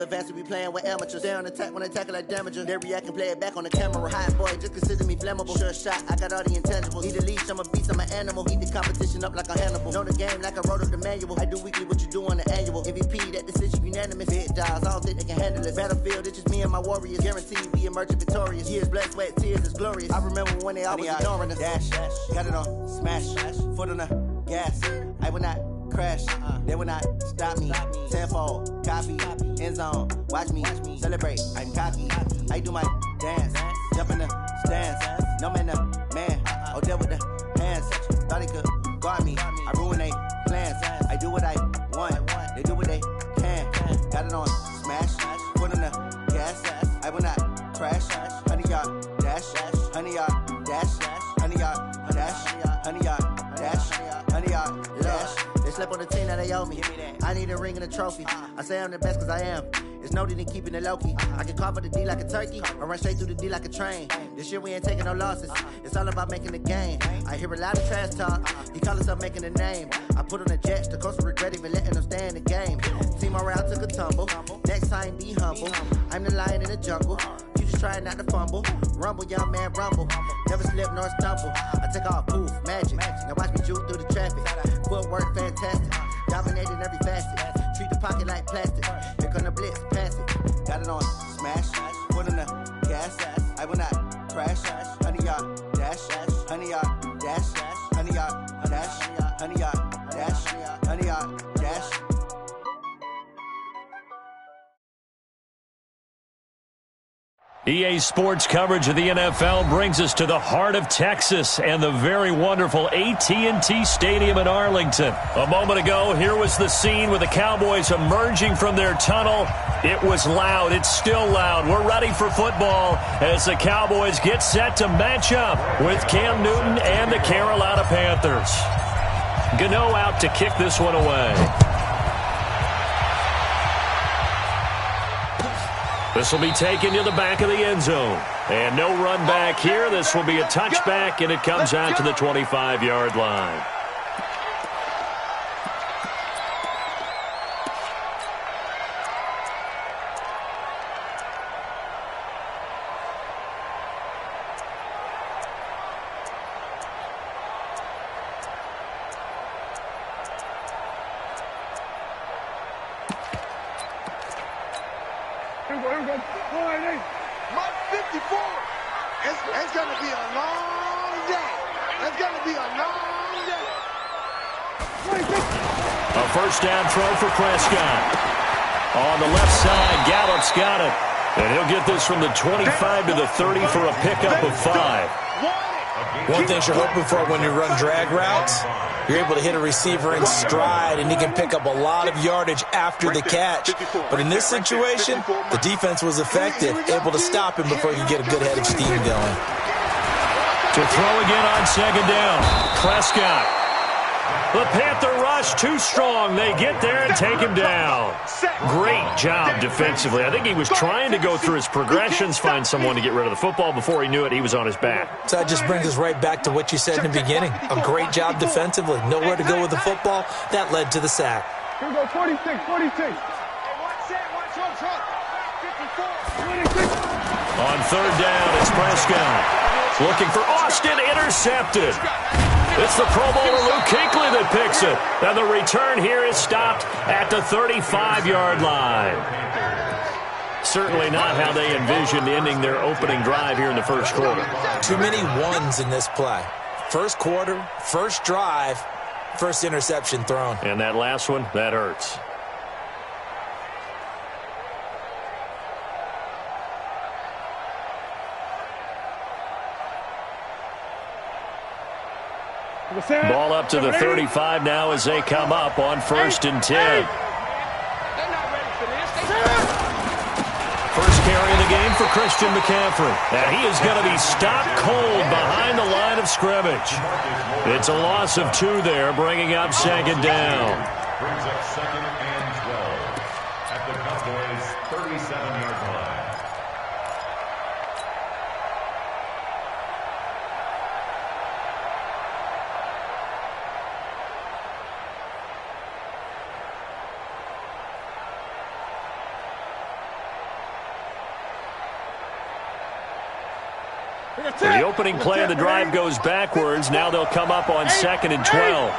Advance, we playing with amateurs. Stay on attack when I tackle like damager. They react and play it back on the camera. Hot boy, just consider me flammable. Sure shot, I got all the intangibles. Need a leash, I'm a beast, I'm an animal. Eat the competition up like a Hannibal. Know the game like I wrote up the manual. I do weekly what you do on the annual. MVP, that decision unanimous. Big dials, I don't think they can handle it. Battlefield, it's just me and my warriors. Guaranteed we emerge victorious. Years, blood, sweat, tears, it's glorious. I remember when they always ignoring us. Dash, got it on, smash, foot on the gas. I will not crash, they will not stop me. Tenfold, copy, end zone, watch me celebrate. I'm cocky, I do my dance, jump in the stands. No man, man, oh, deal with the hands. Thought he could guard me, I ruin they plans. I do what I want, they do what they can. Got it on, smash, foot on the gas. I will not crash, 100-yard dash, 100-yard dash, 100-yard dash, 100-yard dash, 100-yard dash. They slept on the team that they owe me. I need a ring and a trophy. I say I'm the best cause I am. It's noted in keeping it low-key. I can carve up the D like a turkey or run straight through the D like a train. This year we ain't taking no losses. It's all about making the game. I hear a lot of trash talk. He call himself making a name. I put on the Jets. The coach will regret even letting them stay in the game. Team morale took a tumble. Next time be humble. I'm the lion in the jungle. You just try not to fumble. Rumble, young man, rumble. Never slip nor stumble. I take off, poof, magic. Now watch me juke through the traffic. Footwork fantastic. Dominating every facet. Treat the pocket like plastic. Here come the blitz, pass it. Got it on, smash. Foot in the gas. I will not crash. 100-yard dash. 100-yard dash. 100-yard dash. 100-yard dash. 100-yard dash. EA Sports coverage of the NFL brings us to the heart of Texas and the very wonderful AT&T Stadium in Arlington. A moment ago, here was the scene with the Cowboys emerging from their tunnel. It was loud. It's still loud. We're ready for football as the Cowboys get set to match up with Cam Newton and the Carolina Panthers. Gano out to kick this one away. This will be taken to the back of the end zone. And no run back here. This will be a touchback, and it comes out to the 25-yard line. Mark 54. It's going to be a long day. It's going to be a long day. A first down throw for Prescott. On the left side, Gallup's got it. And he'll get this from the 25 to the 30 for a pickup of 5. One thing you're hoping for when you run drag routes, you're able to hit a receiver in stride, and he can pick up a lot of yardage after the catch. But in this situation, the defense was effective, able to stop him before he could get a good head of steam going. To throw again on second down, Prescott. The Panther rush too strong. They get there and take him down. Great job defensively. I think he was trying to go through his progressions, find someone to get rid of the football. Before he knew it, he was on his back. So that just brings us right back to what you said in the beginning. A great job defensively. Nowhere to go with the football. That led to the sack. Here we go, 46. On third down, it's Prescott. Looking for Austin, intercepted. It's the Pro Bowler Luke Kuechly that picks it. And the return here is stopped at the 35-yard line. Certainly not how they envisioned ending their opening drive here in the first quarter. Too many ones in this play. First quarter, first drive, first interception thrown. And that last one, that hurts. Ball up to the 35 now as they come up on 1st and 10. First carry of the game for Christian McCaffrey. And he is going to be stopped cold behind the line of scrimmage. It's a loss of 2 there, bringing up second down. Brings up 2nd and 12 at the Cowboys' 37-yard line. So the opening play of the drive goes backwards. Now they'll come up on 2nd and 12.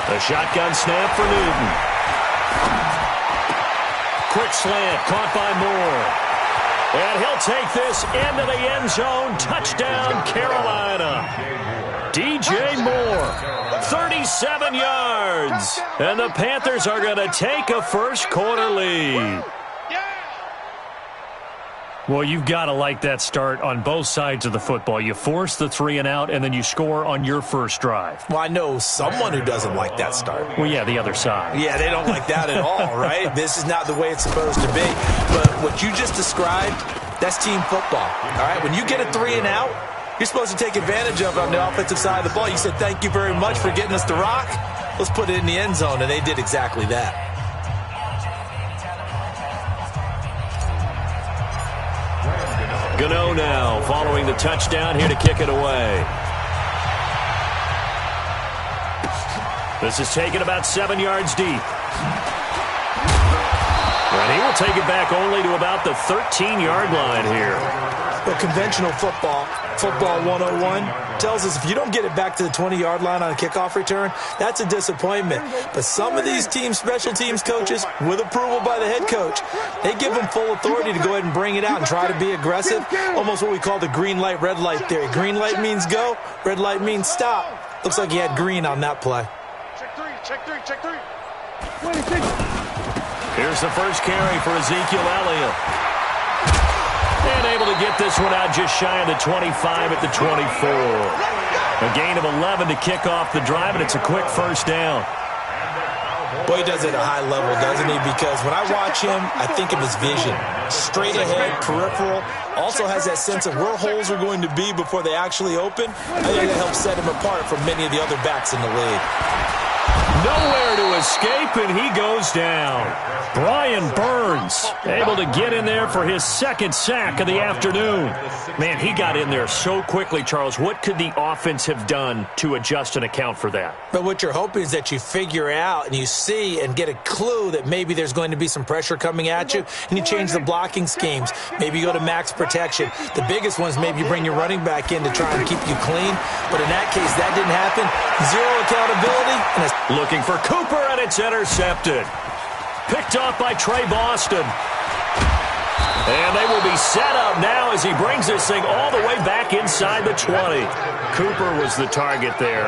The shotgun snap for Newton. Quick slant, caught by Moore. And he'll take this into the end zone. Touchdown, Carolina. DJ Moore, 37 yards. And the Panthers are going to take a first-quarter lead. Well, you've got to like that start on both sides of the football. You force the 3 and out, and then you score on your first drive. Well, I know someone who doesn't like that start. Well, yeah, the other side. Yeah, they don't like that at all, right? This is not the way it's supposed to be. But what you just described, that's team football, all right? When you get a 3 and out, you're supposed to take advantage of it on the offensive side of the ball. You said, thank you very much for getting us the rock. Let's put it in the end zone, and they did exactly that. Gano now following the touchdown here to kick it away. This is taken about 7 yards deep. And he will take it back only to about the 13-yard line here. Well, conventional football 101, tells us if you don't get it back to the 20-yard line on a kickoff return, that's a disappointment. But some of these special teams coaches, with approval by the head coach, they give them full authority to go ahead and bring it out and try to be aggressive. Almost what we call the green light, red light theory. Green light means go, red light means stop. Looks like he had green on that play. Check three. Here's the first carry for Ezekiel Elliott. And able to get this one out just shy of the 25 at the 24. A gain of 11 to kick off the drive, and it's a quick first down. Boy, he does it at a high level, doesn't he? Because when I watch him, I think of his vision. Straight ahead, peripheral. Also has that sense of where holes are going to be before they actually open. I think that helps set him apart from many of the other backs in the league. Nowhere to escape, and he goes down. Brian Burns able to get in there for his second sack of the afternoon. Man, he got in there so quickly, Charles. What could the offense have done to adjust and account for that? But what you're hoping is that you figure out and you see and get a clue that maybe there's going to be some pressure coming at you, and you change the blocking schemes. Maybe you go to max protection. The biggest one is maybe you bring your running back in to try and keep you clean. But in that case, that didn't happen. Zero accountability. And looking for Cooper, and it's intercepted. Picked off by Trey Boston. And they will be set up now as he brings this thing all the way back inside the 20. Cooper was the target there.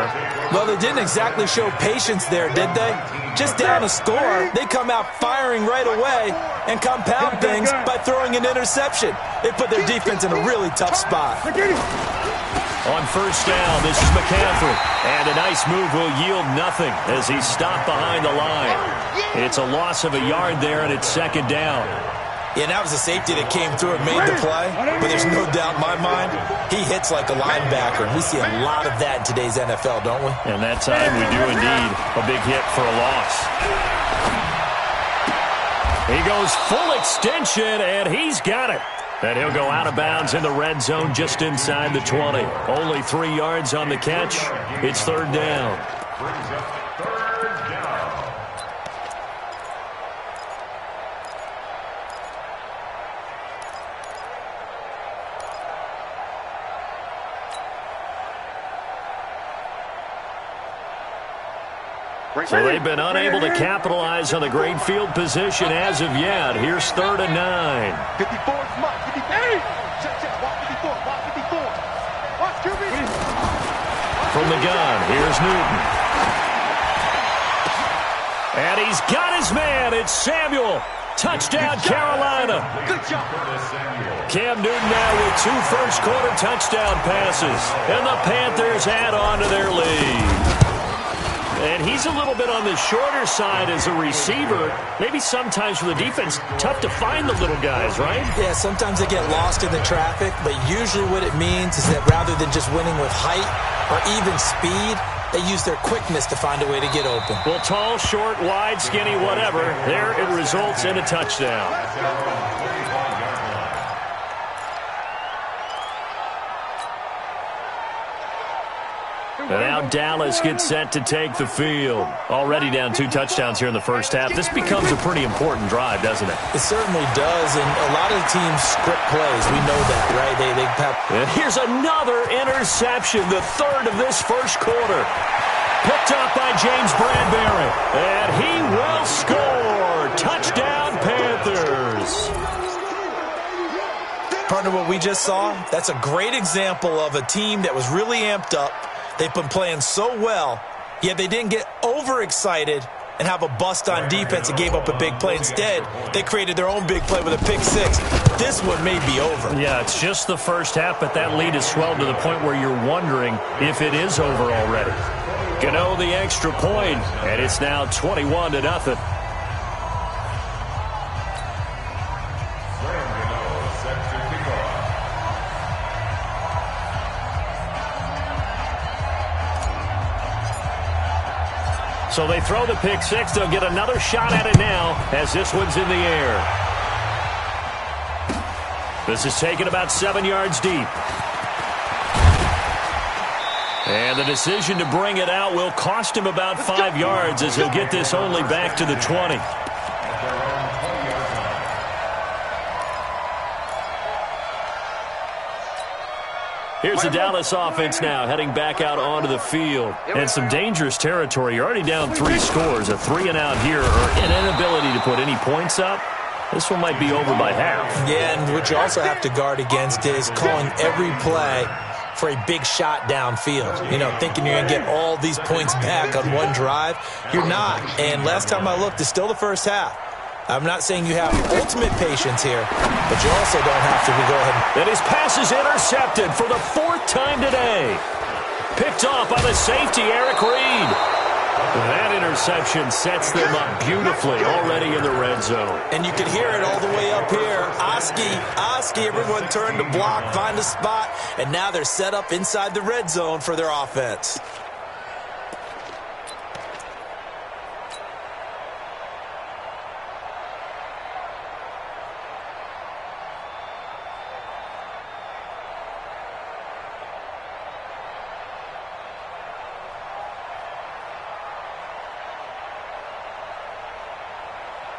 Well, they didn't exactly show patience there, did they? Just down a score, they come out firing right away and compound things by throwing an interception. They put their defense in a really tough spot. On first down, this is McCaffrey. And a nice move will yield nothing as he's stopped behind the line. It's a loss of a yard there, and it's second down. Yeah, and that was a safety that came through and made the play. But there's no doubt in my mind, he hits like a linebacker. And we see a lot of that in today's NFL, don't we? And that time we do indeed. A big hit for a loss. He goes full extension, and he's got it. And he'll go out of bounds in the red zone just inside the 20. Only 3 yards on the catch. It's third down. So they've been unable to capitalize on the great field position as of yet. Here's 3rd and 9. 54, Mark, 54. Check, walk 54, walk 54. Watch QB. From the gun, here's Newton. And he's got his man. It's Samuel. Touchdown, Carolina. Good job. Cam Newton now with 2 first-quarter touchdown passes. And the Panthers add on to their lead. And he's a little bit on the shorter side as a receiver. Maybe sometimes for the defense, tough to find the little guys, right? Yeah, sometimes they get lost in the traffic, but usually what it means is that rather than just winning with height or even speed, they use their quickness to find a way to get open. Well, tall, short, wide, skinny, whatever, there it results in a touchdown. And now Dallas gets set to take the field. Already down 2 touchdowns here in the first half. This becomes a pretty important drive, doesn't it? It certainly does, and a lot of the teams script plays. We know that, right? They have... And here's another interception, the third of this first quarter. Picked up by James Bradbury, and he will score. Touchdown, Panthers. Partner, what we just saw, that's a great example of a team that was really amped up. They've been playing so well, yet they didn't get overexcited and have a bust on defense and gave up a big play. Instead, they created their own big play with a pick six. This one may be over. Yeah, it's just the first half, but that lead has swelled to the point where you're wondering if it is over already. Gano the extra point, and it's now 21-0. So they throw the pick six. They'll get another shot at it now as this one's in the air. This is taken about 7 yards deep. And the decision to bring it out will cost him about 5 yards as he'll get this only back to the 20. Here's the Dallas offense now heading back out onto the field. And some dangerous territory. You're already down 3 scores. A 3-and-out here or an inability to put any points up. This one might be over by half. Yeah, and what you also have to guard against is calling every play for a big shot downfield. You know, thinking you're going to get all these points back on one drive. You're not. And last time I looked, it's still the first half. I'm not saying you have ultimate patience here, but you also don't have to go ahead. And his pass is intercepted for the 4th time today. Picked off by the safety, Eric Reed. That interception sets them up beautifully already in the red zone. And you can hear it all the way up here. Oski, everyone turned to block, find a spot, and now they're set up inside the red zone for their offense.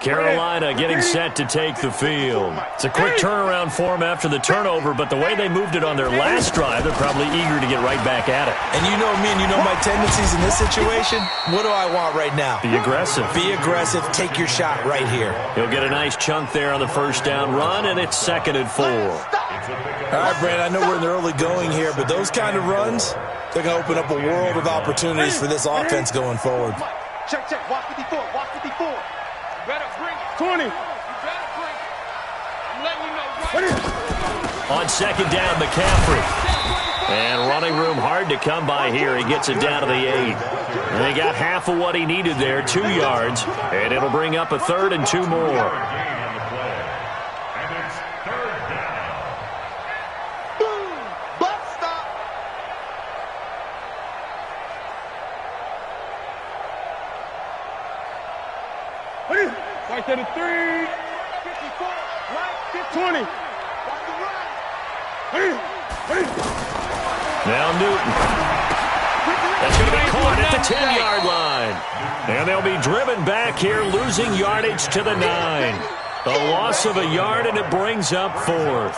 Carolina getting set to take the field. It's a quick turnaround for them after the turnover, but the way they moved it on their last drive, they're probably eager to get right back at it. And you know me and you know my tendencies in this situation. What do I want right now? Be aggressive. Be aggressive. Take your shot right here. He'll get a nice chunk there on the first down run, and it's 2nd and 4. All right, Brandon, I know we're in the early going here, but those kind of runs, they're going to open up a world of opportunities for this offense going forward. Check. Walk 54. Walk 54. Better bring it. 20. You better bring it. I'm letting you know right. On 2nd down, McCaffrey. And running room hard to come by here. He gets it down to the 8. And they got half of what he needed there, 2 yards. And it'll bring up a 3rd and 2 more. Right to the 3. 54. Right. 20. Now Newton. That's going to be caught at the 10-yard line. And they'll be driven back here, losing yardage to the 9. A loss of a yard, and it brings up 4th.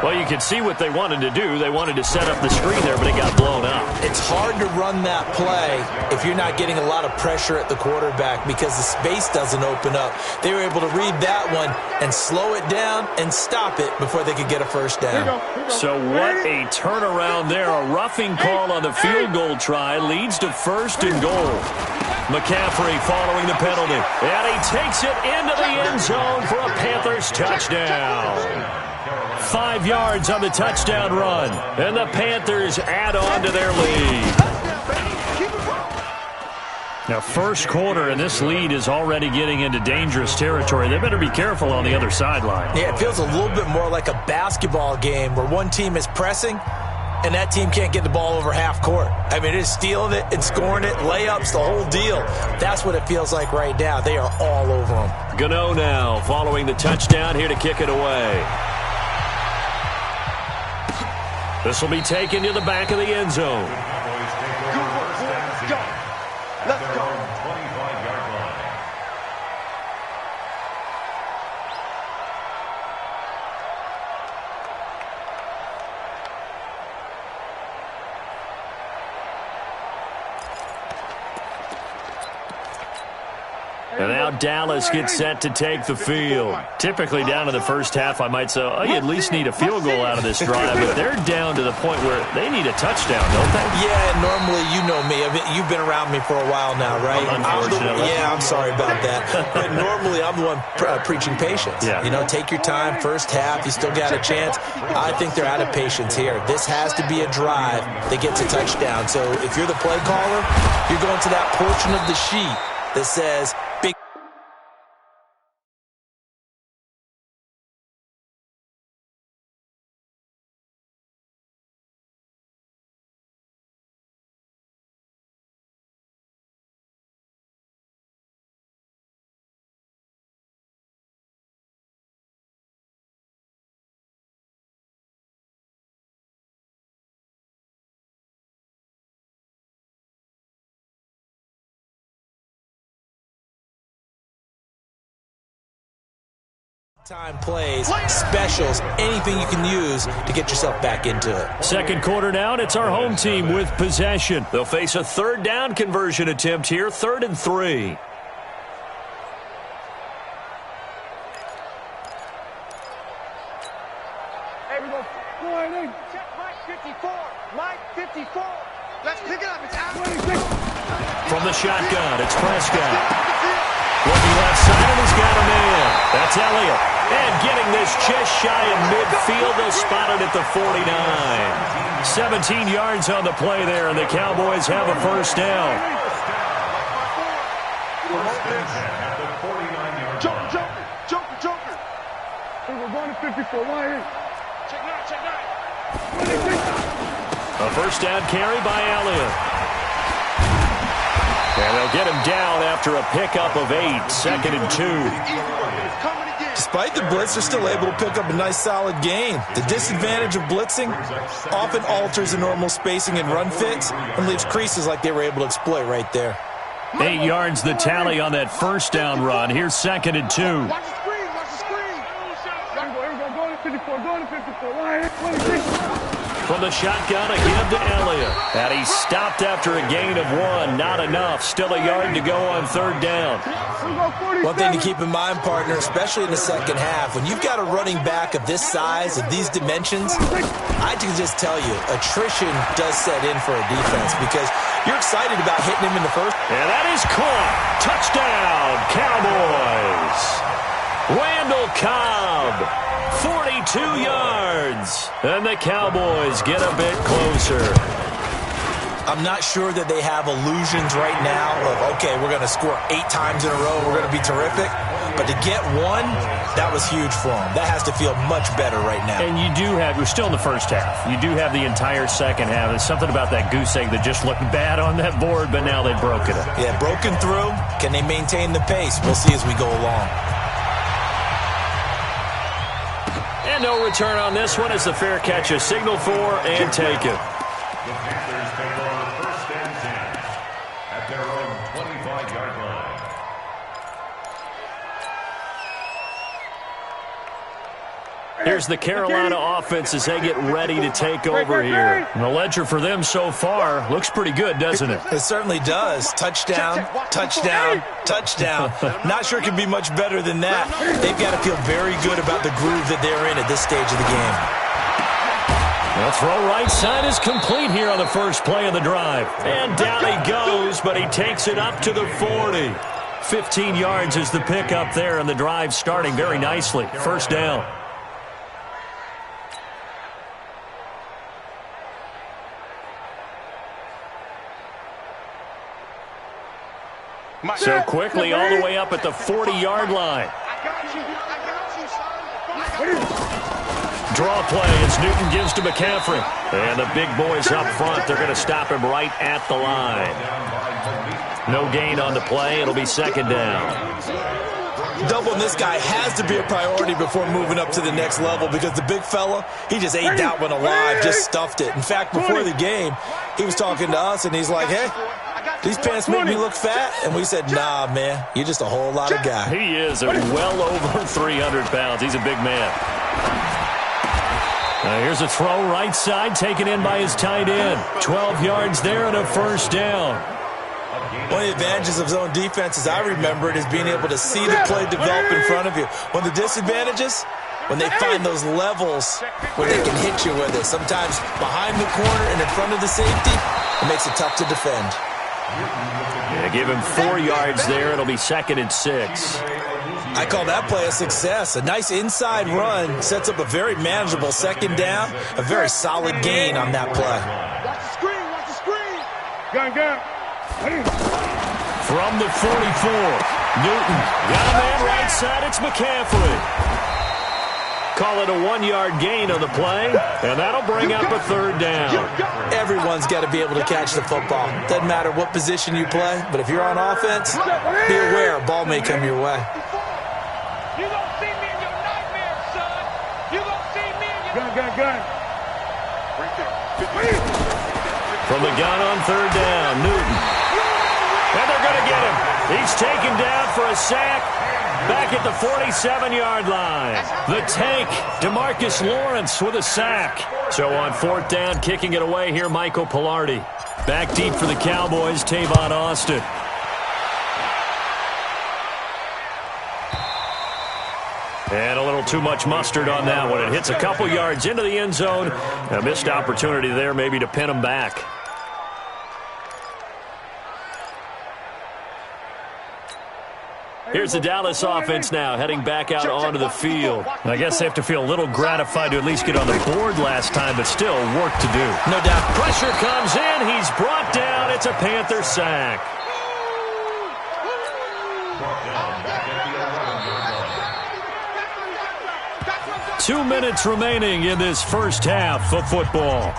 Well, you can see what they wanted to do. They wanted to set up the screen there, but it got blown up. It's hard to run that play if you're not getting a lot of pressure at the quarterback because the space doesn't open up. They were able to read that one and slow it down and stop it before they could get a first down. So what a turnaround there. A roughing call on the field goal try leads to 1st and goal. McCaffrey following the penalty. And he takes it into the end zone for a Panthers touchdown. 5 yards on the touchdown run. And the Panthers add on to their lead. Now, first quarter, and this lead is already getting into dangerous territory. They better be careful on the other sideline. Yeah, it feels a little bit more like a basketball game where one team is pressing and that team can't get the ball over half court. I mean, it is stealing it and scoring it, layups, the whole deal. That's what it feels like right now. They are all over them. Gano now following the touchdown here to kick it away. This will be taken to the back of the end zone. And now Dallas gets set to take the field. Typically down to the first half, I might say, oh, you at least need a field goal out of this drive, but they're down to the point where they need a touchdown, don't they? Yeah, normally, you know me. You've been around me for a while now, right? Unfortunately. I'm sorry about that. But normally, I'm the one preaching patience. Yeah. You know, take your time, first half, you still got a chance. I think they're out of patience here. This has to be a drive that gets a touchdown. So if you're the play caller, you're going to that portion of the sheet that says big. Time plays, specials, anything you can use to get yourself back into it. Second quarter down, it's our home team with possession. They'll face a third down conversion attempt here, 3rd and 3. Hey, we go. Check Mike 54. Mike 54. Let's pick it up. It's out. From the shotgun, it's Prescott. Looking left side, and he's got a man. That's Elliott. And getting this just shy of midfield, they'll spot it at the 49. 17 yards on the play there, and the Cowboys have a first down. Joker. Hey, we're going to 54. Why? Check nine. A first down carry by Elliott. And they'll get him down after a pickup of 8, 2nd and 2. Despite the blitz, they're still able to pick up a nice, solid gain. The disadvantage of blitzing often alters the normal spacing and run fits and leaves creases like they were able to exploit right there. 8 yards the tally on that first down run. Here's 2nd and 2. Watch the screen. Go to 54. Go to 54. Why? From the shotgun, again to Elliott. And he's stopped after a gain of 1. Not enough. Still a yard to go on 3rd down. One thing to keep in mind, partner, especially in the second half, when you've got a running back of this size, of these dimensions, I can just tell you, attrition does set in for a defense because you're excited about hitting him in the first. And that is caught. Touchdown, Cowboys. Randall Cobb. 42 yards, and the Cowboys get a bit closer. I'm not sure that they have illusions right now of, okay, we're going to score 8 times in a row, we're going to be terrific. But to get 1, that was huge for them. That has to feel much better right now. And you do have, we're still in the first half. You do have the entire second half. There's something about that goose egg that just looked bad on that board, but now they've broken it. Yeah, broken through. Can they maintain the pace? We'll see as we go along. And no return on this one as the fair catch is signaled for and taken. The Panthers take over 1st and 10 at their own 25-yard line. Here's the Carolina offense as they get ready to take over here. And the ledger for them so far looks pretty good, doesn't it? It certainly does. Touchdown, touchdown, touchdown. Not sure it can be much better than that. They've got to feel very good about the groove that they're in at this stage of the game. The throw right side is complete here on the first play of the drive. And down he goes, but he takes it up to the 40. 15 yards is the pickup there, and the drive starting very nicely. First down. So quickly all the way up at the 40-yard line. Draw play as Newton gives to McCaffrey. And the big boys up front, they're going to stop him right at the line. No gain on the play. It'll be 2nd down. Doubling this guy has to be a priority before moving up to the next level because the big fella, he just ate that one alive, just stuffed it. In fact, before the game, he was talking to us, and he's like, hey, these pants make me look fat. And we said, nah, man, you're just a whole lot of guy. He is well over 300 pounds. He's a big man. Here's a throw right side taken in by his tight end. 12 yards there and a first down. One of the advantages of zone defense, as I remember it, is being able to see the play develop in front of you. One of the disadvantages, when they find those levels where they can hit you with it. Sometimes behind the corner and in front of the safety, it makes it tough to defend. Yeah, give him 4 yards there. It'll be 2nd and 6. I call that play a success. A nice inside run sets up a very manageable 2nd down. A very solid gain on that play. Watch the screen, watch the screen. Gun. From the 44, Newton. Got a man right side. It's McCaffrey. Call it a 1-yard gain on the play, and that'll bring up a 3rd down. Everyone's got to be able to catch the football. Doesn't matter what position you play, but if you're on offense, be aware a ball may come your way. You gonna see me in your nightmares, son. You gonna see me in your... Gun. Right there. From the gun on 3rd down, Newton. And they're going to get him. He's taken down for a sack. Back at the 47-yard line. The tank, DeMarcus Lawrence with a sack. So on 4th down, kicking it away here, Michael Pilardi. Back deep for the Cowboys, Tavon Austin. And a little too much mustard on that one. It hits a couple yards into the end zone. A missed opportunity there maybe to pin him back. Here's the Dallas offense now, heading back out onto the field. I guess they have to feel a little gratified to at least get on the board last time, but still work to do. No doubt. Pressure comes in. He's brought down. It's a Panther sack. Two minutes remaining in this first half of football.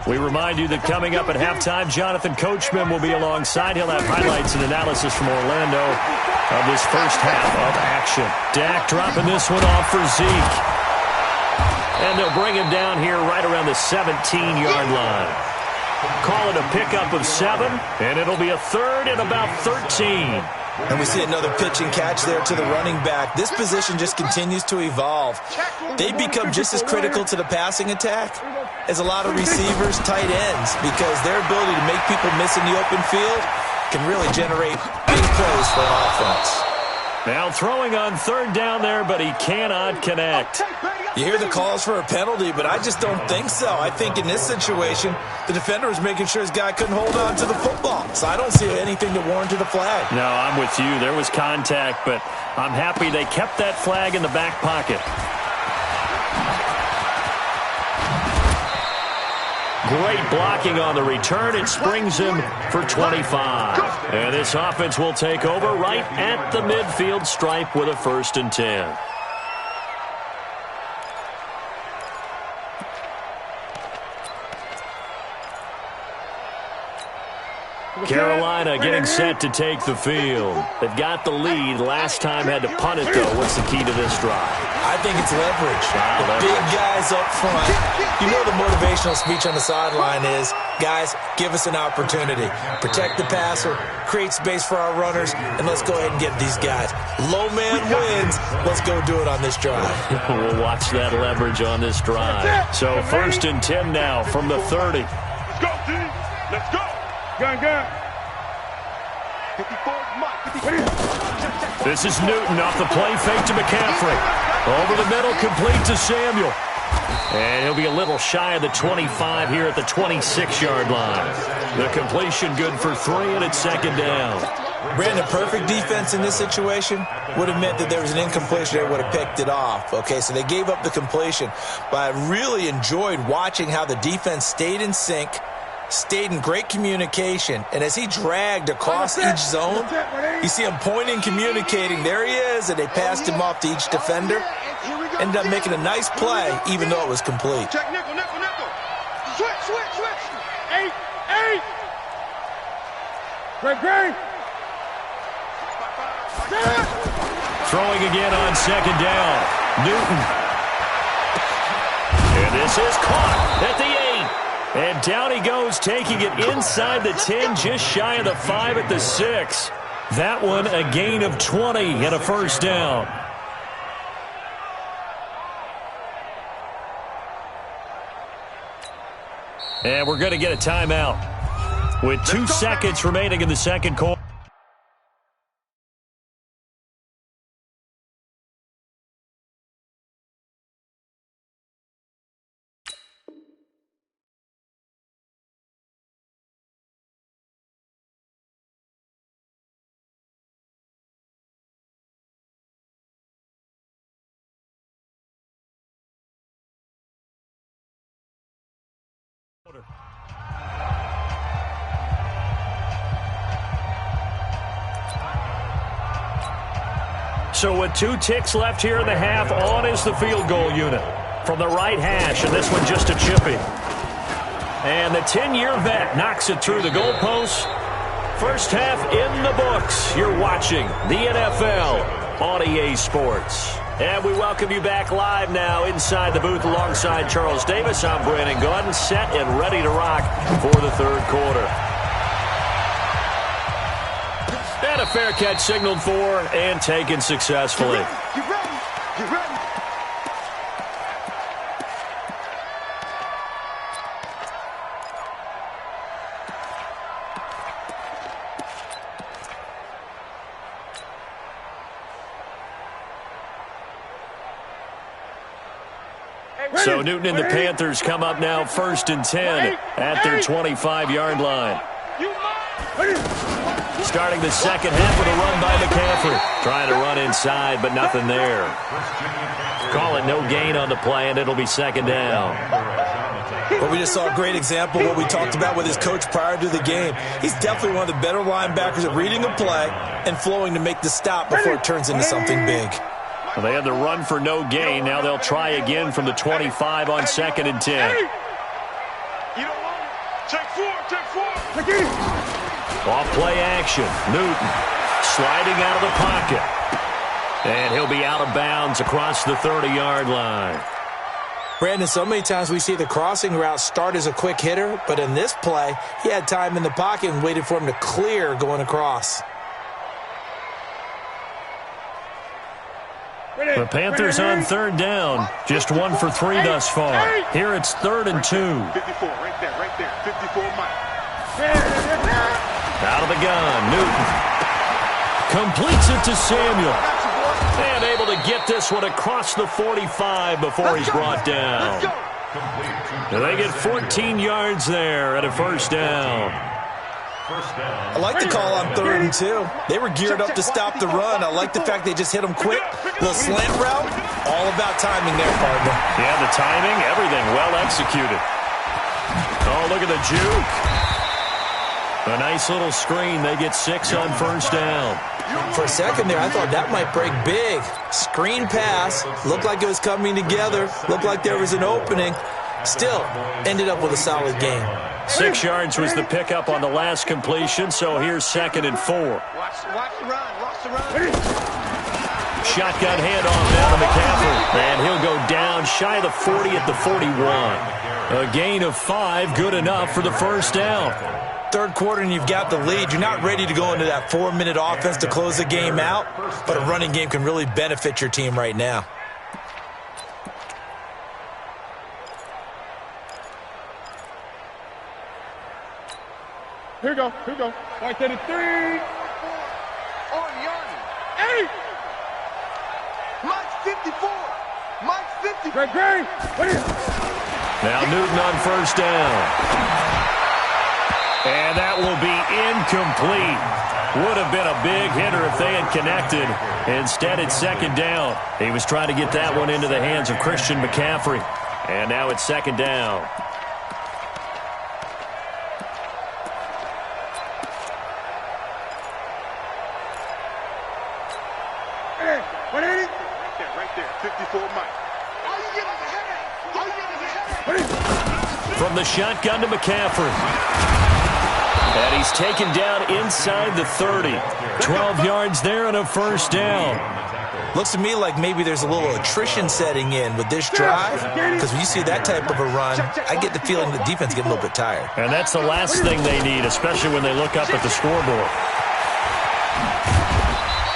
We remind you that coming up at halftime, Jonathan Coachman will be alongside. He'll have highlights and analysis from Orlando of this first half of action. Dak dropping this one off for Zeke. And they'll bring him down here right around the 17-yard line. Call it a pickup of 7, and it'll be a 3rd and about 13. And we see another pitch and catch there to the running back. This position just continues to evolve. They become just as critical to the passing attack as a lot of receivers, tight ends, because their ability to make people miss in the open field can really generate big plays for an offense. Now throwing on 3rd down there, but he cannot connect. You hear the calls for a penalty, but I just don't think so. I think in this situation, the defender was making sure his guy couldn't hold on to the football. So I don't see anything to warrant a flag. No, I'm with you. There was contact, but I'm happy they kept that flag in the back pocket. Great blocking on the return. It springs him for 25. And this offense will take over right at the midfield stripe with a 1st and 10. Carolina getting set to take the field. They've got the lead. Last time had to punt it, though. What's the key to this drive? I think it's leverage. The big guys up front. You know the motivational speech on the sideline is, guys, give us an opportunity. Protect the passer, create space for our runners, and let's go ahead and get these guys. Low man wins. Let's go do it on this drive. We'll watch that leverage on this drive. So 1st and 10 now from the 30. Let's go, D. Let's go. Gun. 54, Mike. 54. This is Newton off the play fake to McCaffrey. Over the middle, complete to Samuel. And he'll be a little shy of the 25 here at the 26-yard line. The completion good for 3, and it's 2nd down. Brandon, perfect defense in this situation would have meant that there was an incompletion. They would have picked it off. Okay, so they gave up the completion. But I really enjoyed watching how the defense stayed in sync, stayed in great communication, and as he dragged across each zone, you see him pointing, communicating. There he is, and they passed him off to each defender. Ended up making a nice play, even though it was complete. Check nickel. Switch. 8. Great. Throwing again on 2nd down. Newton. And this is caught at the 8. And down he goes, taking it inside the 10, just shy of the 5 at the 6. That one a gain of 20 and a 1st down. And we're going to get a timeout. with 2 seconds remaining in the second quarter. So with 2 ticks left here in the half, on is the field goal unit from the right hash, and this one just a chippy. And the 10-year vet knocks it through the goalpost. First half in the books. You're watching the NFL on EA Sports. And we welcome you back live now inside the booth alongside Charles Davis. I'm Brandon Gaudin, set and ready to rock for the third quarter. And a fair catch signaled for and taken successfully. Get ready. Get ready. So Newton and the Panthers come up now 1st and 10 at their 25-yard line. Starting the second half with a run by McCaffrey. Trying to run inside, but nothing there. Call it no gain on the play, and it'll be second down. But we just saw a great example of what we talked about with his coach prior to the game. He's definitely one of the better linebackers at reading a play and flowing to make the stop before it turns into something big. Well, they had the run for no gain. Now they'll try again from the 25 on 2nd and 10. You don't want it. Take 4. Off play action. Newton sliding out of the pocket. And he'll be out of bounds across the 30-yard line. Brandon, so many times we see the crossing route start as a quick hitter, but in this play, he had time in the pocket and waited for him to clear going across. The Panthers on 3rd down. Just 1 for 3 thus far. Here it's 3rd and 2. 54, right there. 54 Mike. Out of the gun, Newton. Completes it to Samuel. And able to get this one across the 45 before he's brought down. They get 14 yards there at a first down. I like the call on 3rd and 2. They were geared up to stop the run. I like the fact they just hit them quick. Little slant route. All about timing there, partner. Yeah, the timing, everything well executed. Oh, look at the juke. A nice little screen. They get 6 on first down. For a second there, I thought that might break big. Screen pass. Looked like it was coming together. Looked like there was an opening. Still, ended up with a solid game. 6 yards was the pickup on the last completion, so here's 2nd and 4. Watch the run. Shotgun handoff down to McCaffrey. And he'll go down shy of the 40 at the 41. A gain of 5, good enough for the first down. Third quarter and you've got the lead. You're not ready to go into that 4-minute offense to close the game out, but a running game can really benefit your team right now. Here we go. Right there to 3. On Yanni. 8. Mike's 54. Great. Now Newton on first down. And that will be incomplete. Would have been a big hitter if they had connected. Instead, it's second down. He was trying to get that one into the hands of Christian McCaffrey. And now it's second down. Right there. 54 Mike. From the shotgun to McCaffrey. And he's taken down inside the 30. 12 yards there and a first down. Looks to me like maybe there's a little attrition setting in with this drive, because when you see that type of a run, I get the feeling the defense getting a little bit tired. And that's the last thing they need, especially when they look up at the scoreboard.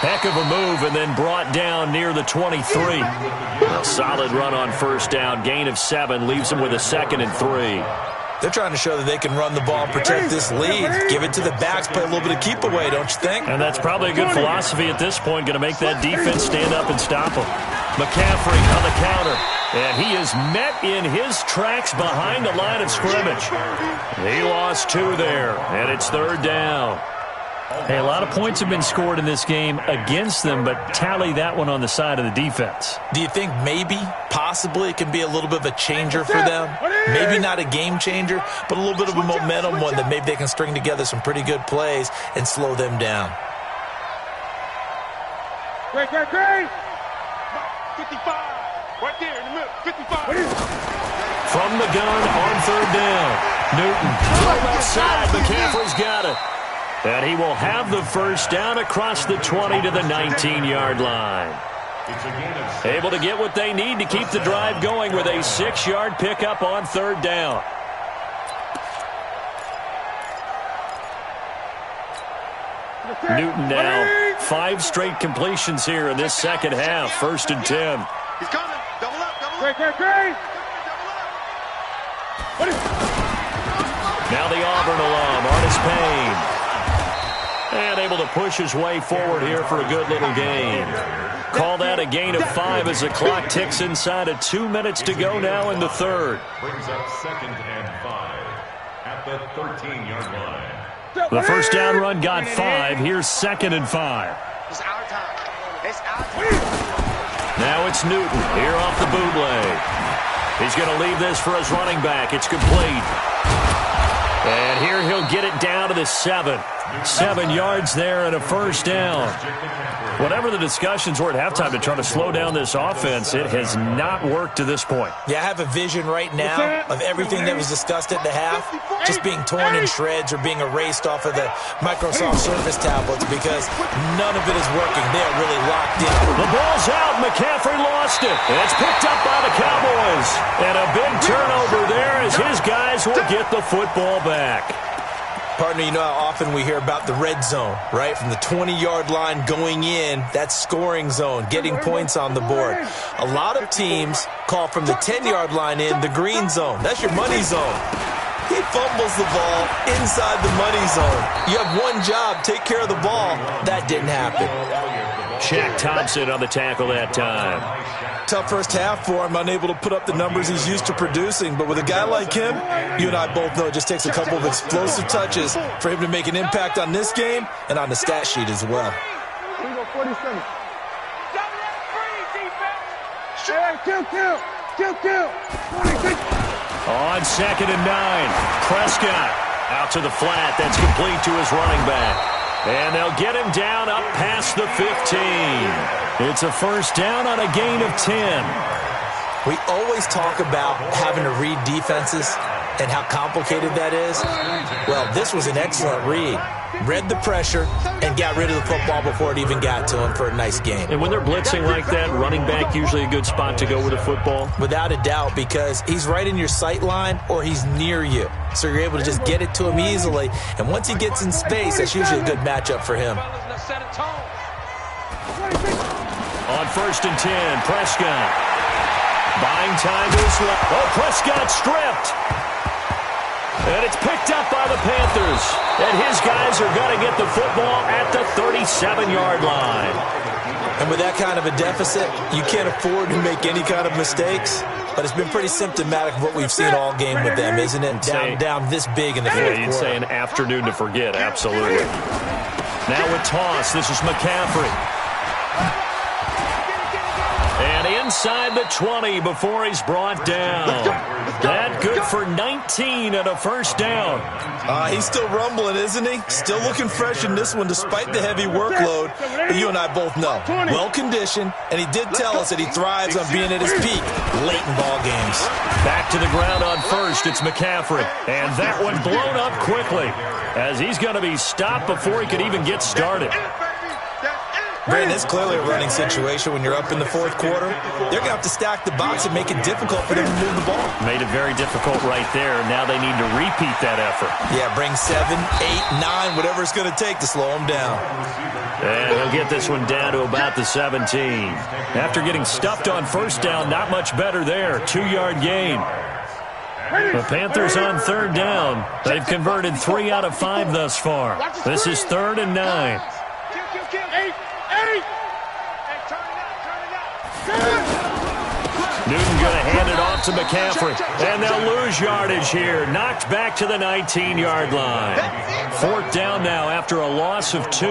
Heck of a move, and then brought down near the 23. A solid run on first down. Gain of 7 leaves him with a 2nd and 3. They're trying to show that they can run the ball and protect this lead. Give it to the backs, play a little bit of keep away, don't you think? And that's probably a good philosophy at this point, going to make that defense stand up and stop them. McCaffrey on the counter. And he is met in his tracks behind the line of scrimmage. He lost 2 there, and it's 3rd down. Hey, a lot of points have been scored in this game against them, but tally that one on the side of the defense. Do you think maybe, possibly, it can be a little bit of a changer for them? Maybe not a game changer, but a little bit of a momentum one that maybe they can string together some pretty good plays and slow them down. Great. 55. Right there in the middle. 55. From the gun on 3rd down. Newton, left side. McCaffrey's got it. And he will have the first down across the 20 to the 19-yard line. Able to get what they need to keep the drive going with a 6-yard pickup on 3rd down. Newton now 5 straight completions here in this second half. 1st and 10. He's coming. Double up. Great. Now the Auburn alum, Artis Payne. And able to push his way forward here for a good little gain. Call that a gain of 5 as the clock ticks inside of 2 minutes to go now in the 3rd. Brings up 2nd and 5 at the 13-yard line. The first down run got 5. Here's 2nd and 5. It's our time. Now it's Newton here off the bootleg. He's going to leave this for his running back. It's complete. And here he'll get it down to the 7. 7 yards there and a first down. Whatever the discussions were at halftime to try to slow down this offense, it has not worked to this point. Yeah, I have a vision right now of everything that was discussed at the half just being torn in shreds or being erased off of the Microsoft Surface tablets because none of it is working. They are really locked in. The ball's out. McCaffrey lost it. And it's picked up by the Cowboys. And a big turnover there as his guys will get the football back. Partner, you know how often we hear about the red zone, right? From the 20-yard line going in, that's scoring zone, getting points on the board. A lot of teams call from the 10-yard line in the green zone. That's your money zone. He fumbles the ball inside the money zone. You have one job, take care of the ball. That didn't happen. Shaq Thompson on the tackle that time. Tough first half for him, unable to put up the numbers he's used to producing. But with a guy like him, you and I both know it just takes a couple of explosive touches for him to make an impact on this game and on the stat sheet as well. On 2nd and 9, Prescott out to the flat. That's complete to his running back. And they'll get him down up past the 15. It's a first down on a gain of 10. We always talk about having to read defenses and how complicated that is. Well, this was an excellent read. Read the pressure and got rid of the football before it even got to him for a nice game. And when they're blitzing like that, running back usually a good spot to go with the football? Without a doubt, because he's right in your sight line or he's near you. So you're able to just get it to him easily. And once he gets in space, that's usually a good matchup for him. On 1st and 10, Prescott. Buying time to his left. Oh, Prescott stripped. And it's picked up by the Panthers. And his guys are going to get the football at the 37-yard line. And with that kind of a deficit, you can't afford to make any kind of mistakes. But it's been pretty symptomatic of what we've seen all game with them, isn't it? Down this big in the fourth quarter. You'd say an afternoon to forget, absolutely. Now with toss, this is McCaffrey. And inside the 20 before he's brought down. That good for 19 and a first down. He's still rumbling, isn't he? Still looking fresh in this one despite the heavy workload. But you and I both know, well-conditioned, and he did tell us that he thrives on being at his peak late in ball games. Back to the ground on first, it's McCaffrey. And that one blown up quickly as he's going to be stopped before he could even get started. Brandon, it's clearly a running situation when you're up in the fourth quarter. They're going to have to stack the box and make it difficult for them to move the ball. Made it very difficult right there. Now they need to repeat that effort. Yeah, bring 7, 8, 9, whatever it's going to take to slow them down. And he'll get this one down to about the 17. After getting stuffed on first down, not much better there. 2-yard gain. The Panthers on third down. They've converted 3 out of 5 thus far. This is 3rd and 9. Newton going to hand it off to McCaffrey. And they'll lose yardage here. Knocked back to the 19-yard line. 4th down now after a loss of 2.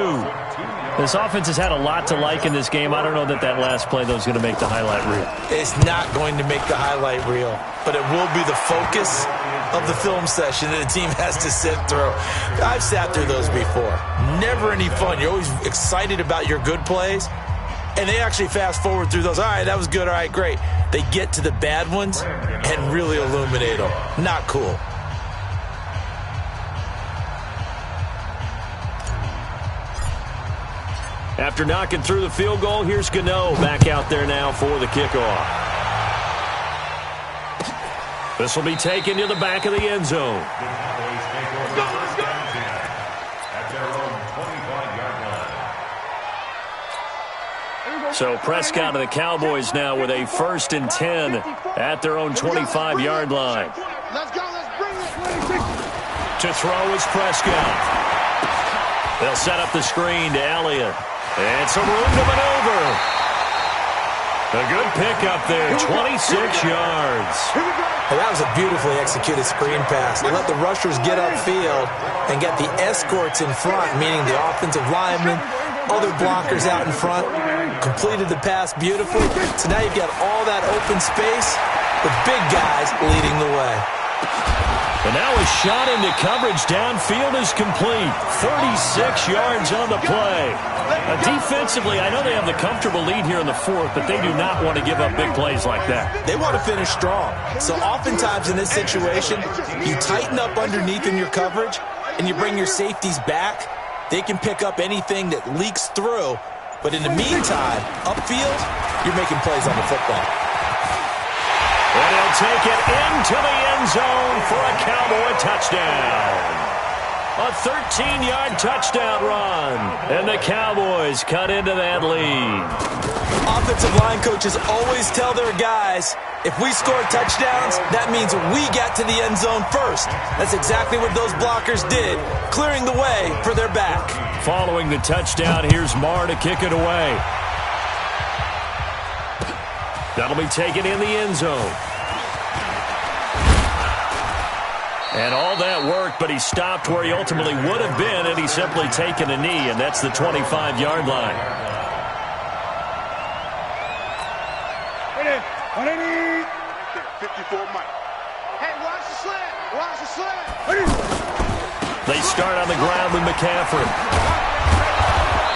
This offense has had a lot to like in this game. I don't know that last play, though, is going to make the highlight reel. It's not going to make the highlight reel, but it will be the focus of the film session that a team has to sit through. I've sat through those before. Never any fun. You're always excited about your good plays, and they actually fast forward through those. All right, that was good. All right, great. They get to the bad ones and really illuminate them. Not cool. After knocking through the field goal, here's Gano back out there now for the kickoff. This will be taken to the back of the end zone. So Prescott of the Cowboys now with a 1st and 10 at their own 25-yard line. To throw is Prescott. They'll set up the screen to Elliott. And some room to maneuver. A good pickup there, 26 yards. Well, that was a beautifully executed screen pass. They let the rushers get upfield and get the escorts in front, meaning the offensive linemen, other blockers out in front. Completed the pass beautifully. So now you've got all that open space with big guys leading the way. And now a shot into coverage downfield is complete. 36 yards on the play. Defensively, I know they have the comfortable lead here in the 4th, but they do not want to give up big plays like that. They want to finish strong. So oftentimes in this situation, you tighten up underneath in your coverage, and you bring your safeties back. They can pick up anything that leaks through. But in the meantime, upfield, you're making plays on the football. And he'll take it into the end zone for a Cowboy touchdown. A 13-yard touchdown run. And the Cowboys cut into that lead. Offensive line coaches always tell their guys, if we score touchdowns, that means we get to the end zone first. That's exactly what those blockers did, clearing the way for their back. Following the touchdown, here's Marr to kick it away. That'll be taken in the end zone. And all that worked, but he stopped where he ultimately would have been had he simply taken a knee, and that's the 25-yard line. 54 Mike. Hey, watch the slant. Watch the slant. They start on the ground with McCaffrey.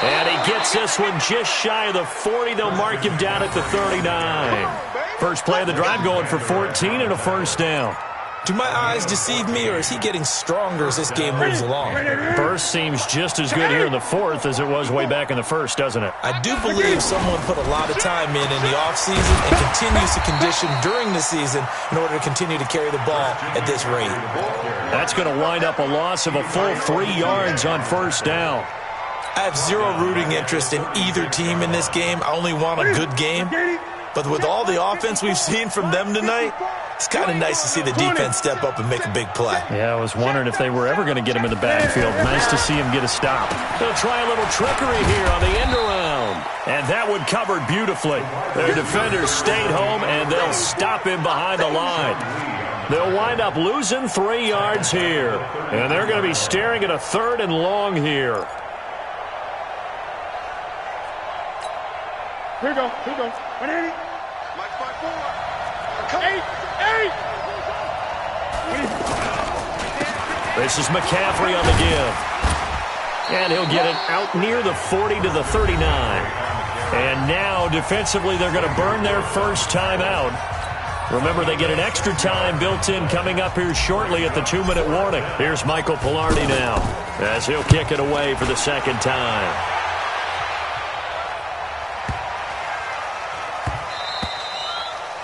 And he gets this one just shy of the 40. They'll mark him down at the 39. First play of the drive going for 14 and a 1st down. Do my eyes deceive me, or is he getting stronger as this game moves along? Burst seems just as good here in the 4th as it was way back in the 1st, doesn't it? I do believe someone put a lot of time in the offseason and continues to condition during the season in order to continue to carry the ball at this rate. That's going to wind up a loss of a full 3 yards on 1st down. I have zero rooting interest in either team in this game. I only want a good game. But with all the offense we've seen from them tonight, it's kind of nice to see the defense step up and make a big play. Yeah, I was wondering if they were ever going to get him in the backfield. Nice to see him get a stop. They'll try a little trickery here on the end around. And that one covered beautifully. Their defenders stayed home, and they'll stop him behind the line. They'll wind up losing 3 yards here. And they're going to be staring at a 3rd and long here. Here we go. Here we go. 180. Mike 5-4. 8. This is McCaffrey on the give. And he'll get it out near the 40 to the 39. And now, defensively, they're going to burn their first time out. Remember, they get an extra time built in coming up here shortly at the 2-minute warning. Here's Michael Pilardi now as he'll kick it away for the 2nd time.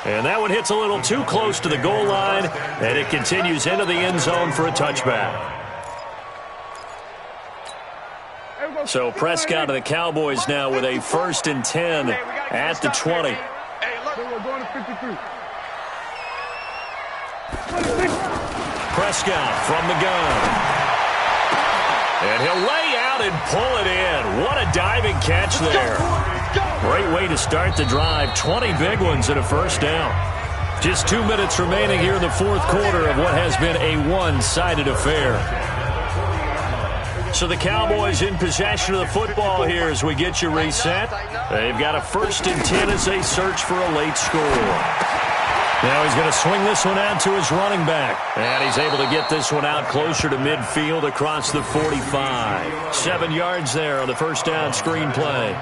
And that one hits a little too close to the goal line, and it continues into the end zone for a touchback. So Prescott of the Cowboys now with a 1st and 10 at the 20. Prescott from the gun. And he'll lay out and pull it in. What a diving catch there. Great way to start the drive. 20 big ones and a first down. Just 2 minutes remaining here in the fourth quarter of what has been a one-sided affair. So the Cowboys in possession of the football here as we get you reset. They've got a 1st and 10 as they search for a late score. Now he's going to swing this one out to his running back. And he's able to get this one out closer to midfield across the 45. 7 yards there on the first down screen play.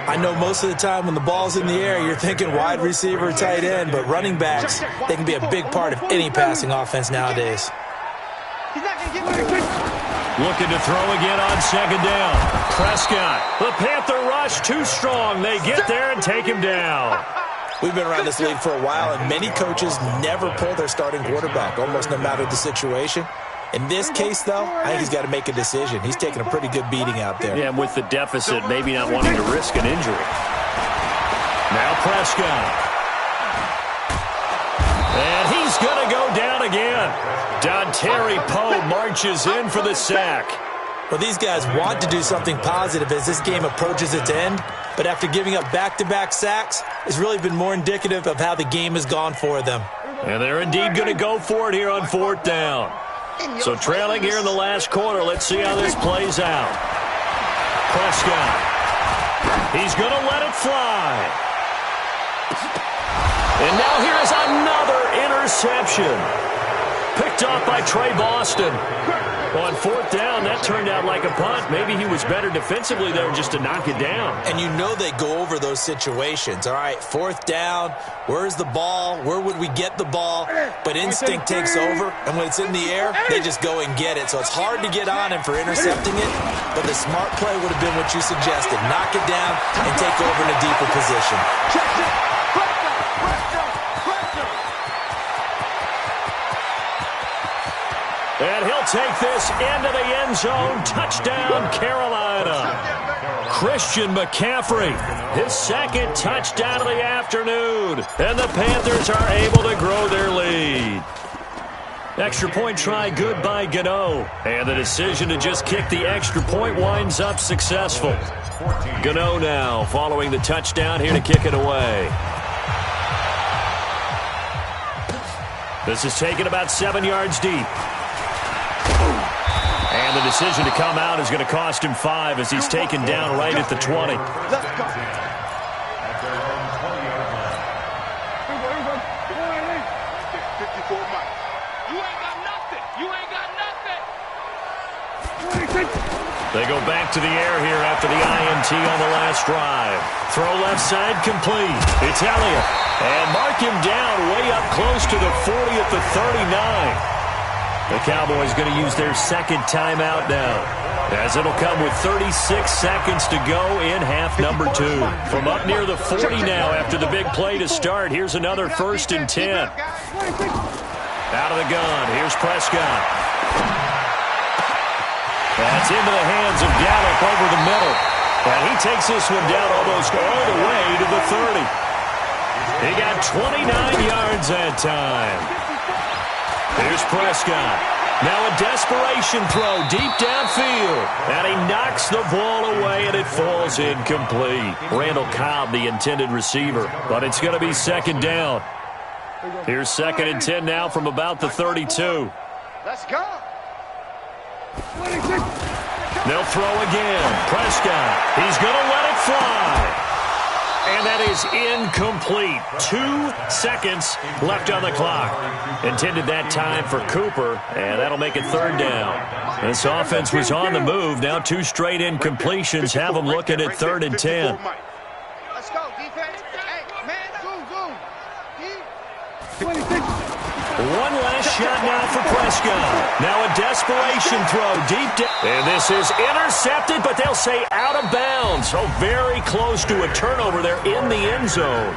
I know most of the time when the ball's in the air, you're thinking wide receiver, tight end, but running backs, they can be a big part of any passing offense nowadays. Looking to throw again on 2nd down. Prescott. The Panther rush too strong. They get there and take him down. We've been around this league for a while, and many coaches never pull their starting quarterback, almost no matter the situation. In this case, though, I think he's got to make a decision. He's taking a pretty good beating out there. Yeah, and with the deficit, maybe not wanting to risk an injury. Now Prescott. And he's going to go down again. Dontari Poe marches in for the sack. Well, these guys want to do something positive as this game approaches its end, but after giving up back-to-back sacks, it's really been more indicative of how the game has gone for them. And they're indeed going to go for it here on 4th down. So trailing here in the last quarter, let's see how this plays out. Prescott. He's going to let it fly. And now here is another interception. Picked off by Trey Boston. On 4th down, that turned out like a punt. Maybe he was better defensively there just to knock it down. And you know they go over those situations. All right, 4th down, where's the ball? Where would we get the ball? But instinct takes over, and when it's in the air, they just go and get it. So it's hard to get on him for intercepting it, but the smart play would have been what you suggested. Knock it down and take over in a deeper position. And he'll take this into the end zone. Touchdown, Carolina. Christian McCaffrey, his 2nd touchdown of the afternoon. And the Panthers are able to grow their lead. Extra point try good by Gano. And the decision to just kick the extra point winds up successful. Gano now following the touchdown here to kick it away. This is taken about 7 yards deep. And the decision to come out is going to cost him 5 as he's taken down right at the 20. Let's go. They go back to the air here after the INT on the last drive. Throw left side complete. It's Elliott. And mark him down way up close to the 40 at the 39. The Cowboys going to use their 2nd timeout now, as it'll come with 36 seconds to go in half number 2. From up near the 40 now after the big play to start, here's another 1st and 10. Out of the gun, here's Prescott. That's into the hands of Gallup over the middle. And he takes this one down almost all the way to the 30. He got 29 yards that time. Here's Prescott. Now a desperation throw deep downfield. And he knocks the ball away, and it falls incomplete. Randall Cobb, the intended receiver. But it's going to be 2nd down. Here's 2nd and 10 now from about the 32. Let's go. They'll throw again. Prescott. He's going to let it fly. And that is incomplete. 2 seconds left on the clock. Intended that time for Cooper, and that'll make it 3rd down. This offense was on the move. Now 2 straight incompletions have them looking at 3rd and 10. Let's go, defense. Hey, man, zoom. One last shot now for Prescott. Now a desperation throw deep down. And this is intercepted, but they'll say out of bounds. So very close to a turnover there in the end zone.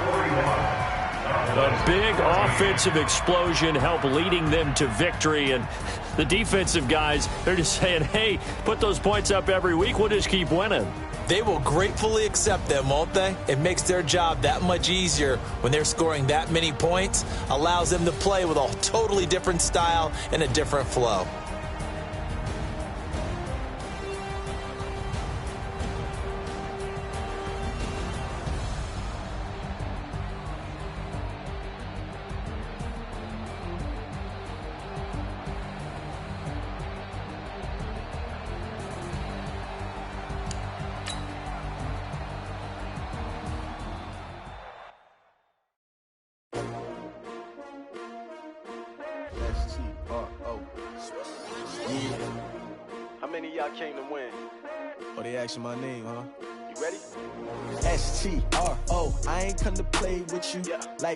A big offensive explosion helped leading them to victory, and the defensive guys, they're just saying, hey, put those points up every week, we'll just keep winning. They will gratefully accept them, won't they? It makes their job that much easier when they're scoring that many points, allows them to play with a totally different style and a different flow. How many of y'all came to win? Oh, they asking my name, huh? You ready? S-T-R-O, I ain't come to play with you. Yeah. Like